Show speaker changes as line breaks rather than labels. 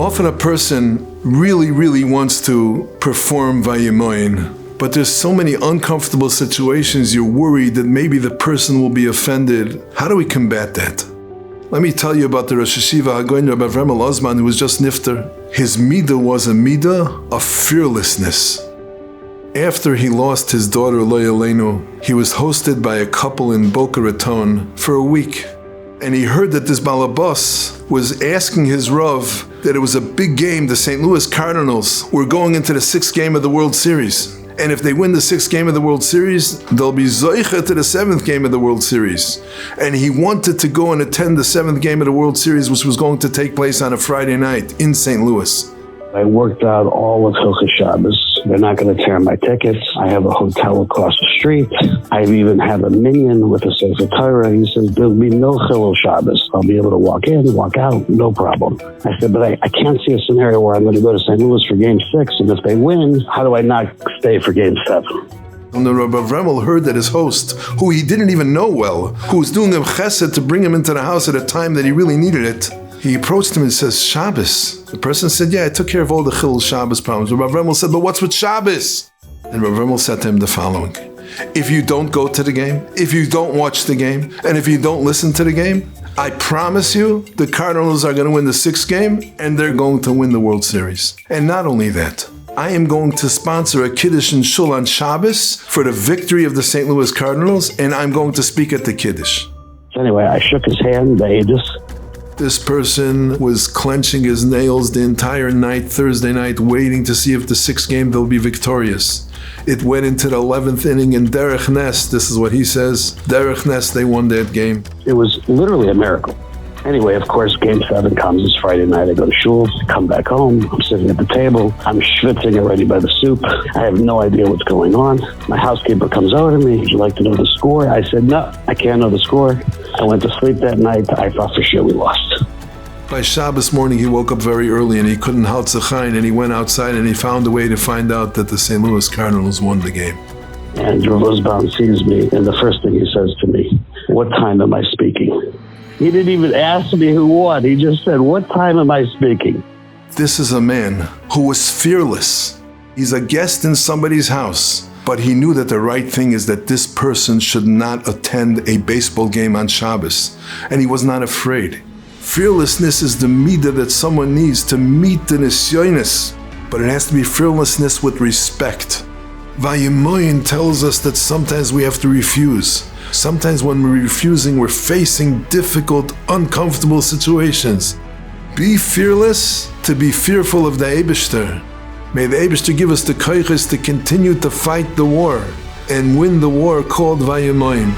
Often a person really wants to perform Vayemoyin, but there's so many uncomfortable situations you're worried that maybe the person will be offended. How do we combat that? Let me tell you about the Rosh Hashiva Hagoyin Rabbi Avraham Elazman, who was just nifter. His midah was a midah of fearlessness. After he lost his daughter Lo Yaleinu, he was hosted by a couple in Boca Raton for a week. And he heard that this balabas was asking his Rav that it was a big game. The St. Louis Cardinals were going into the 6th game of the World Series. And if they win the 6th game of the World Series, they'll be zoicha to the 7th game of the World Series. And he wanted to go and attend the 7th game of the World Series, which was going to take place on a Friday night in St. Louis.
I worked out all of Hilchos Shabbos. They're not going to tear my tickets. I have a hotel across the street. I even have a minion with a Sefer Torah. He says, there'll be no Chilul Shabbos. I'll be able to walk in, walk out, no problem. I said, but I can't see a scenario where I'm going to go to St. Louis for Game 6, and if they win, how do I not stay for Game 7?
And the Rabbi Avraham heard that his host, who he didn't even know well, who was doing him chesed to bring him into the house at a time that he really needed it, he approached him and says, Shabbos. The person said, yeah, I took care of all the Chilul Shabbos problems. Rabbi Avraham said, but what's with Shabbos? And Rabbi Avraham said to him the following: if you don't go to the game, if you don't watch the game, and if you don't listen to the game, I promise you the Cardinals are going to win the 6th game and they're going to win the World Series. And not only that, I am going to sponsor a Kiddush in Shul on Shabbos for the victory of the St. Louis Cardinals, and I'm going to speak at the Kiddush.
Anyway, I shook his hand, the Aegis.
This person was clenching his nails the entire night, Thursday night, waiting to see if the 6th game they'll be victorious. It went into the 11th inning in Derech Nes. This is what he says. Derech Nes, they won that game.
It was literally a miracle. Anyway, of course, Game 7 comes. It's Friday night. I go to shul, come back home. I'm sitting at the table. I'm schwitzing already by the soup. I have no idea what's going on. My housekeeper comes over to me. Would you like to know the score? I said, no, I can't know the score. I went to sleep that night. I thought for sure we lost.
By Shabbos morning, he woke up very early and he couldn't haltzachayin, and he went outside and he found a way to find out that the St. Louis Cardinals won the game.
And Rav Osbaum sees me, and the first thing he says to me, what time am I speaking? He didn't even ask me who won. He just said, what time am I speaking?
This is a man who was fearless. He's a guest in somebody's house, but he knew that the right thing is that this person should not attend a baseball game on Shabbos, and he was not afraid. Fearlessness is the midah that someone needs to meet the nisyonis, but it has to be fearlessness with respect. Vayemoyin tells us that sometimes we have to refuse. Sometimes when we're refusing, we're facing difficult, uncomfortable situations. Be fearless to be fearful of the Eibishter. May the Eibishter give us the koiches to continue to fight the war and win the war called Vayemoyin.